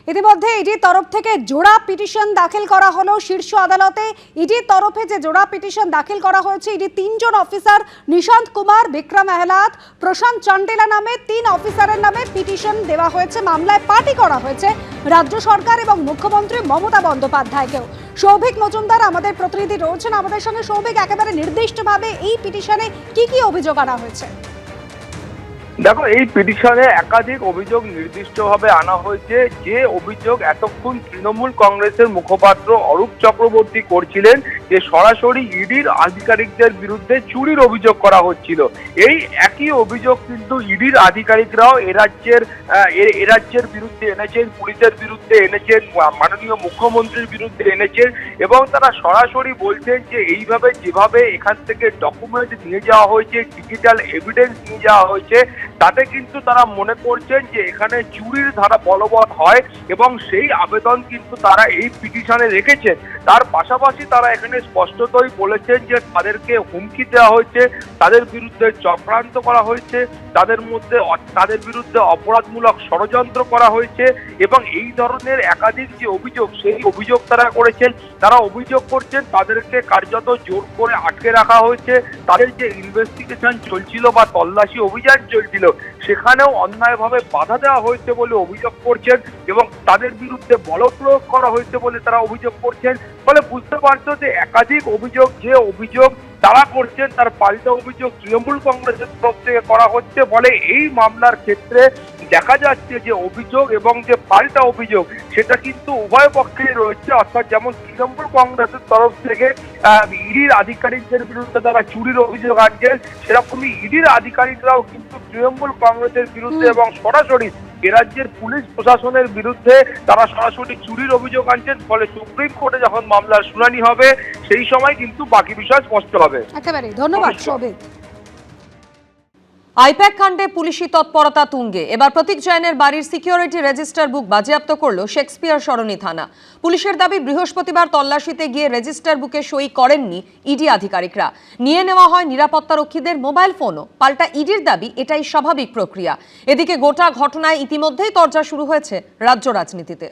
ইতিমধ্যে ইডির তরফ থেকে জোড়া পিটিশন দাখিল করা হলো শীর্ষ আদালতে। ইডির তরফে যে জোড়া পিটিশন দাখিল করা হয়েছে, ইডি 3 জন অফিসার নিশান্ত কুমার, বিক্রম আহলাদ, প্রশান্ত চন্ডেলা নামে 3 অফিসারের নামে পিটিশন দেওয়া হয়েছে। মামলায় পার্টি করা হয়েছে রাজ্য সরকার এবং মুখ্যমন্ত্রী মমতা বন্দ্যোপাধ্যায়কেও। সৌভিক মজুমদার আমাদের প্রতিনিধি রয়েছেন আমাদের সঙ্গে। সৌভিক, একেবারে নির্দিষ্টভাবে এই পিটিশনে কি কি অভিযোগ আনা হয়েছে? দেখো, এই পিটিশনে একাধিক অভিযোগ নির্দিষ্টভাবে আনা হয়েছে। যে অভিযোগ এতক্ষণ তৃণমূল কংগ্রেসের মুখপাত্র অরূপ চক্রবর্তী করছিলেন, যে সরাসরি ইডির আধিকারিকদের বিরুদ্ধে চুরির অভিযোগ করা হচ্ছিল, এই একই অভিযোগ কিন্তু ইডির আধিকারিকরাও এরাজ্যের বিরুদ্ধে এনেছেন, পুলিশের বিরুদ্ধে এনেছেন, মাননীয় মুখ্যমন্ত্রীর বিরুদ্ধে এনেছেন। এবং তারা সরাসরি বলছেন যে এইভাবে যেভাবে এখান থেকে ডকুমেন্ট নিয়ে যাওয়া হয়েছে, ডিজিটাল এভিডেন্স নিয়ে যাওয়া হয়েছে, তাতে কিন্তু তারা মনে করছেন যে এখানে চুরির ধারা বলবৎ হয় এবং সেই আবেদন কিন্তু তারা এই পিটিশনে রেখেছেন। তার পাশাপাশি তারা এখানে স্পষ্টতই বলেছেন যে তাদেরকে হুমকি দেওয়া হয়েছে, তাদের বিরুদ্ধে চক্রান্ত করা হয়েছে, তাদের বিরুদ্ধে অপরাধমূলক ষড়যন্ত্র করা হয়েছে এবং এই ধরনের একাধিক যে অভিযোগ, সেই অভিযোগ তারা করেছেন। তারা অভিযোগ করছেন তাদেরকে কার্যত জোর করে আটকে রাখা হয়েছে। তাদের যে ইনভেস্টিগেশন চলছিল বা তল্লাশি অভিযান চলছিল, সেখানেও অন্যায়ভাবে বাধা দেওয়া হয়েছে বলে অভিযোগ করছেন এবং তাদের বিরুদ্ধে বলপ্রয়োগ করা হয়েছে বলে তারা অভিযোগ করছেন। ফলে বুঝতে পারছো যে একাধিক অভিযোগ, যে অভিযোগ তারা করছেন তার পাল্টা অভিযোগ তৃণমূল কংগ্রেসের তরফ থেকে করা হচ্ছে। বলে এই মামলার ক্ষেত্রে দেখা যাচ্ছে যে অভিযোগ এবং যে পাল্টা অভিযোগ, সেটা কিন্তু উভয় পক্ষেই রয়েছে। অর্থাৎ যেমন তৃণমূল কংগ্রেসের তরফ থেকে ইডির আধিকারিকদের বিরুদ্ধে তারা চুরির অভিযোগ আনছেন, সেরকমই ইডির আধিকারিকরাও কিন্তু তৃণমূল কংগ্রেসের বিরুদ্ধে এবং সরাসরি রাজ্যের পুলিশ প্রশাসনের বিরুদ্ধে তারা সরাসরি চুরির অভিযোগ আনছেন। ফলে সুপ্রিম কোর্টে যখন মামলার শুনানি হবে, সেই সময় কিন্তু বাকি বিষয় স্পষ্ট হবে। একেবারে ধন্যবাদ সৌভিক। আইপ্যাক কাণ্ডে পুলিশি তৎপরতা তুঙ্গে। এবার প্রতীক জৈনের বাড়ির সিকিউরিটি রেজিস্টার বুক বাজেয়াপ্ত করল শেক্সপিয়ার সরণি থানা। পুলিশের দাবি, বৃহস্পতিবার তল্লাশিতে গিয়ে রেজিস্টার বুকে সই করেননি ইডি আধিকারিকরা। নিয়ে নেওয়া হয় নিরাপত্তারক্ষীদের মোবাইল ফোনও। পাল্টা ইডির দাবি, এটাই স্বাভাবিক প্রক্রিয়া। এদিকে গোটা ঘটনায় ইতিমধ্যেই তরজা শুরু হয়েছে রাজ্য রাজনীতিতে।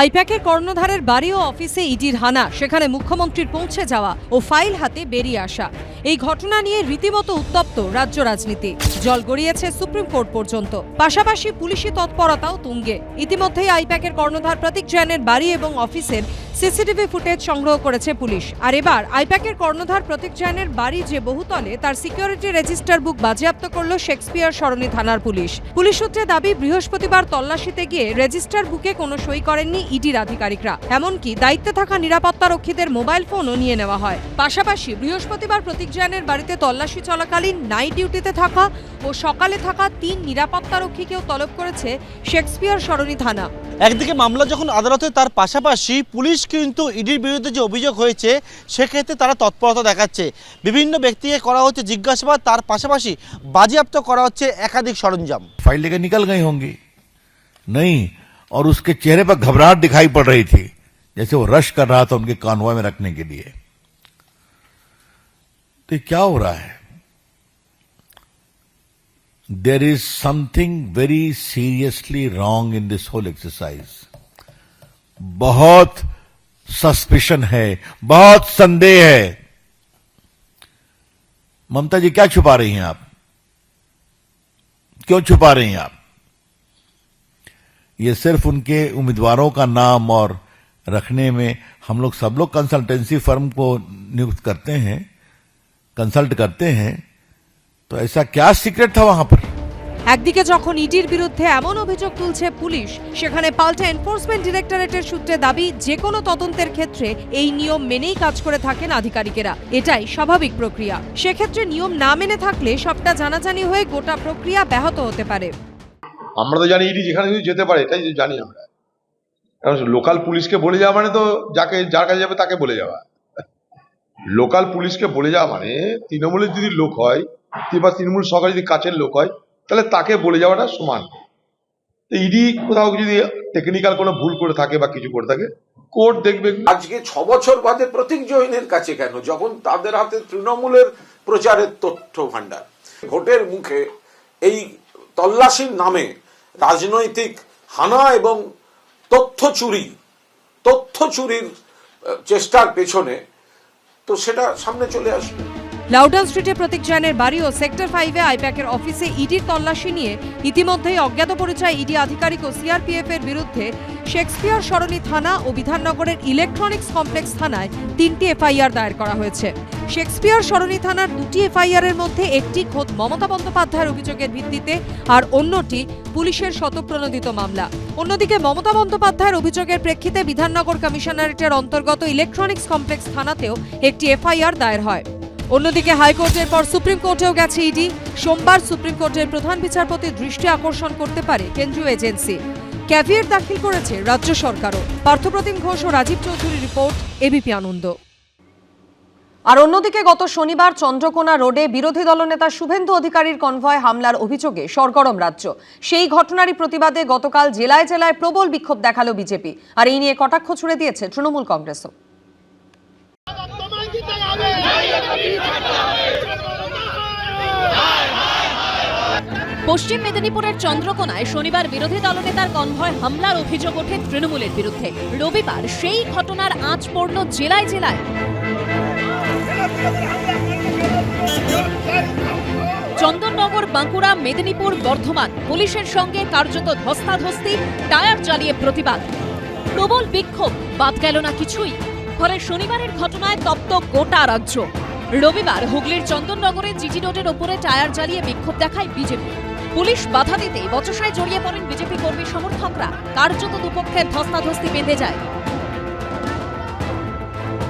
আইপ্যাকের কর্ণধারের বাড়ি ও অফিসে ইডির হানা, সেখানে মুখ্যমন্ত্রীর পৌঁছে যাওয়া ও ফাইল হাতে বেরিয়ে আসা। এই ঘটনা নিয়ে রীতিমতো উত্তপ্ত রাজ্য রাজনীতি। জল গড়িয়েছে সুপ্রিম কোর্ট পর্যন্ত। পাশাপাশি পুলিশি তৎপরতাও তুঙ্গে। ইতিমধ্যেই আইপ্যাকের কর্ণধার প্রতীক জৈনের বাড়ি এবং অফিসের সিসিটিভি ফুটেজ সংগ্রহ করেছে পুলিশ। আর এবার আইপ্যাকের কর্ণধার প্রতীক জৈনের বাড়ি যে বহুতলে, তার সিকিউরিটি রেজিস্টার বুক বাজেয়াপ্ত করল শেক্সপিয়ার সরণি থানার পুলিশ। পুলিশ সূত্রে দাবি, বৃহস্পতিবার তল্লাশিতে গিয়ে রেজিস্টার বুকে কোনো সই করেননি ইডির আধিকারিকরা। এমনকি দায়িত্বে থাকা নিরাপত্তারক্ষীদের মোবাইল ফোনও নিয়ে নেওয়া হয়। পাশাপাশি বৃহস্পতিবার প্রতীক জৈনের বাড়িতে তল্লাশি চলাকালীন নাইট ডিউটিতে থাকা ও সকালে থাকা 3 নিরাপত্তারক্ষীকেও তলব করেছে শেক্সপিয়ার সরণি থানা। একদিকে মামলা যখন আদালতে, তার পাশাপাশি পুলিশ কিন্তু ইডির বিরুদ্ধে যে অভিযোগ হয়েছে সেক্ষেত্রে তারা তৎপরতা দেখাচ্ছে। বিভিন্ন ব্যক্তিকে করা হচ্ছে জিজ্ঞাসাবাদ, তার পাশাপাশি বাজেয়াপ্ত করা হচ্ছে একাধিক সরঞ্জাম। फाइल लेकर निकल गई होंगी नहीं, और उसके चेहरे पर घबराहट दिखाई पड़ रही थी, जैसे वो रश कर रहा था उनके कॉन्वॉय में रखने के लिए। तो क्या हो रहा है? There is something very seriously wrong in this whole exercise. बहुत सस्पिशन है, बहुत संदेह है। ममता जी, क्या छुपा रही हैं आप? क्यों छुपा रही हैं आप? ये सिर्फ उनके उम्मीदवारों का नाम और रखने में हम लोग सब लोग कंसल्टेंसी फर्म को नियुक्त करते हैं, कंसल्ट करते हैं, तो ऐसा क्या सीक्रेट था वहां पर? একদিকে যখন ইডির বিরুদ্ধে এমন অভিযোগ তুলছে পুলিশ, সেখানে পাল্টা এনফোর্সমেন্ট ডিরেক্টরেটের সূত্রে দাবি, যে কোনো তদন্তের ক্ষেত্রে এই নিয়ম মেনেই কাজ করে থাকেন আধিকারিকেরা। এটাই স্বাভাবিক প্রক্রিয়া। সেক্ষেত্রে নিয়ম না মেনে থাকলে সবটা জানাজানি হয়ে গোটা প্রক্রিয়া ব্যাহত হতে পারে। আমরা তো জানি ইডি যেখানে যেতে পারে, এটাই জানি আমরা। কারণ লোকাল পুলিশকে বলে যাওয়া মানে তো যার কাছে যাবে তাকে বলে যাওয়া। লোকাল পুলিশকে বলে যাওয়া মানে তৃণমূলের যদি লোক হয় বা তৃণমূল সরকার যদি কাছের লোক হয়, তাহলে তাকে বলে যাওয়াটা সমান। ইডি কোথাও যদি টেকনিক্যাল কোনো ভুল করে থাকে বা কিছু করে থাকে, কোর্ট দেখবে। আজকে 6 বছর বাদে প্রতীক জৈনের কাছে কেন, যখন তাদের হাতে তৃণমূলের প্রচারের তথ্য ভান্ডার। ভোটের মুখে এই তল্লাশির নামে রাজনৈতিক হানা এবং তথ্য চুরির চেষ্টার পেছনে, তো সেটা সামনে চলে আসবে। লাউডন স্ট্রিটে প্রতীক জৈনের বাড়ি ও সেক্টর 5-এ আইপ্যাকের অফিসে ইডির তল্লাশি নিয়ে ইতিমধ্যেই অজ্ঞাত পরিচয় ইডি আধিকারিক ও সিআরপিএফ এর বিরুদ্ধে শেক্সপিয়ার সরণি থানা ও বিধাননগরের ইলেকট্রনিক্স কমপ্লেক্স থানায় 3টি এফআইআর দায়ের করা হয়েছে। শেক্সপিয়ার সরণি থানার 2টি এফআইআর এর মধ্যে একটি খোদ মমতা বন্দ্যোপাধ্যায়ের অভিযোগের ভিত্তিতে আর অন্যটি পুলিশের স্বতঃপ্রণোদিত মামলা। অন্যদিকে মমতা বন্দ্যোপাধ্যায়ের অভিযোগের প্রেক্ষিতে বিধাননগর কমিশনারেটের অন্তর্গত ইলেকট্রনিক্স কমপ্লেক্স থানাতেও একটি এফআইআর দায়ের হয়। অন্যদিকে হাইকোর্টের পর সুপ্রিম কোর্টেও গেছে ইডি। সোমবার সুপ্রিম কোর্টের প্রধান বিচারপতির দৃষ্টি আকর্ষণ করতে পারে কেন্দ্রীয় এজেন্সি। ক্যাভিয়েট দাখিল করেছে রাজ্য সরকারও। পার্থপ্রতিম ঘোষ ও রাজীব চৌধুরীর রিপোর্ট, এবিপি আনন্দ। আর অন্যদিকে গত শনিবার চন্দ্রকোনা রোডে বিরোধী দলনেতা শুভেন্দু অধিকারীর কনভয় হামলার অভিযোগে সরগরম রাজ্য। সেই ঘটনারই প্রতিবাদে গতকাল জেলায় জেলায় প্রবল বিক্ষোভ দেখালো বিজেপি। আর এই নিয়ে কটাক্ষ ছুড়ে দিয়েছে তৃণমূল কংগ্রেসও। পশ্চিম মেদিনীপুরের চন্দ্রকোনায় শনিবার বিরোধী দলনেতার কনভয় হামলার অভিযোগ ওঠে তৃণমূলের বিরুদ্ধে। রবিবার সেই ঘটনার আঁচ পড়ল জেলায় জেলায়। চন্দননগর, বাঁকুড়া, মেদিনীপুর, বর্ধমান পুলিশের সঙ্গে কার্যত ধস্তাধস্তি, টায়ার জ্বালিয়ে প্রতিবাদ। প্রবল বিক্ষোভ, বাদ গেল না কিছুই। ফলে শনিবারের ঘটনায় তপ্ত গোটা রাজ্য। রবিবার হুগলির চন্দননগরে জিজি রোডের ওপরে টায়ার জ্বালিয়ে বিক্ষোভ দেখায় বিজেপি। পুলিশ বাধা দিতেই বচসায় জড়িয়ে পড়েন বিজেপি কর্মী সমর্থকরা। কার্যত দুপক্ষের ধস্তাধস্তি বেঁধে যায়।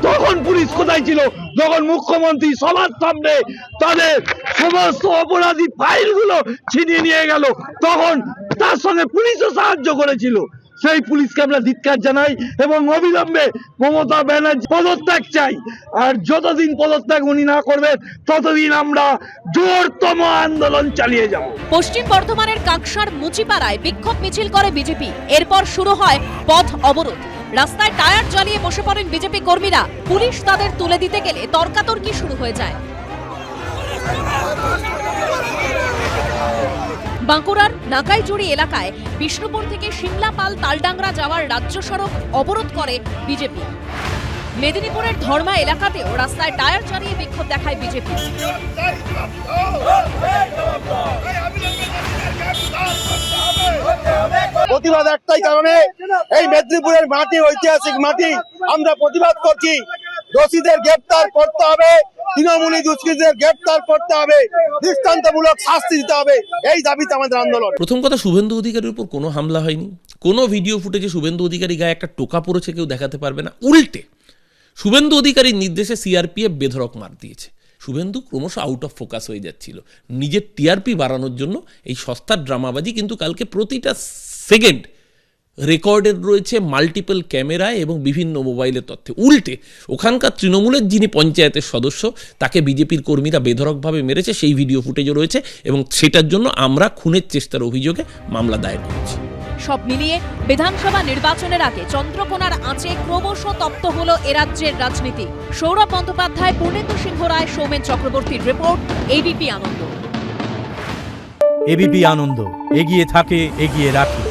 তখন পুলিশ কোথায় ছিল? যখন মুখ্যমন্ত্রী সবার সামনে তাদের সমস্ত অপরাধী ফাইলগুলো ছিনিয়ে নিয়ে গেল, তখন তার সঙ্গে পুলিশও সাহায্য করেছিল। সেই পুলিশকে আমরা ধিক্কার জানাই এবং অবিলম্বে মমতা ব্যানার্জি পদত্যাগ চাই। আর যতদিন পদত্যাগ উনি না করবেন ততদিন আমরা জোরতম আন্দোলন চালিয়ে যাব। পশ্চিম বর্ধমানের কাকসার মুচিপাড়ায় বিক্ষোভ মিছিল করে বিজেপি। এরপর শুরু হয় পথ অবরোধ। রাস্তায় টায়ার জ্বালিয়ে বসে পড়েন বিজেপি কর্মীরা। পুলিশ তাদের তুলে দিতে গেলে তর্কাতর্কি শুরু হয়ে যায়। বাঁকুড়ার নাকাইজুড়ি এলাকায় বিষ্ণুপুর থেকে সিমলাপাল তালডাংরা যাওয়ার রাজ্য সড়ক অবরোধ করে বিজেপি। মেদিনীপুরের ধর্মা এলাকাতেও রাস্তায় টায়ার জ্বালিয়ে বিক্ষোভ দেখায় বিজেপি। প্রতিবাদ একটাই কারণে, এই মেদিনীপুরের মাটি ঐতিহাসিক মাটি, আমরা প্রতিবাদ করছি। দোষীদের গ্রেপ্তার করতে হবে, তৃণমূলী দুষ্কৃতীদের গ্রেপ্তার করতে হবে, দৃষ্টান্তমূলক শাস্তি দিতে হবে। এই দাবিতে আমাদের আন্দোলন। প্রথম কথা, শুভেন্দু অধিকারীর উপর কোনো হামলা হয়নি। কোনো ভিডিও ফুটেজে শুভেন্দু অধিকারী গায়ে একটা টোকা পড়েছে কেউ দেখাতে পারবে না। উল্টে শুভেন্দু অধিকারীর নির্দেশে সিআরপিএফ বেধড়ক মার দিয়েছে। শুভেন্দু ক্রমশ আউট অফ ফোকাস হয়ে যাচ্ছিল নিজের টিআরপি বাড়ানোর জন্য। এই সস্তার ড্রামাবাজি কিন্তু কালকে প্রতিটা সেকেন্ড রেকর্ডেড রয়েছে মাল্টিপল ক্যামেরায় এবং বিভিন্ন মোবাইলের তথ্যে। উল্টে ওখানকার তৃণমূলের যিনি পঞ্চায়েতের সদস্য, তাকে বিজেপির কর্মীরা বেধড়কভাবে মেরেছে, সেই ভিডিও ফুটেজও রয়েছে এবং সেটার জন্য আমরা খুনের চেষ্টার অভিযোগে মামলা দায়ের করেছি। সব মিলিয়ে বিধানসভা নির্বাচনের আগে চন্দ্রকোনার আঁচে ক্রমশ তপ্ত হলো এরাজ্যের রাজনীতি। সৌরভ বন্দ্যোপাধ্যায়, পূর্ণেন্দু সিংহ রায়, সৌমেন চক্রবর্তীর রিপোর্ট, এবিপি আনন্দ। এবিপি আনন্দ, এগিয়ে থাকে, এগিয়ে রাখে।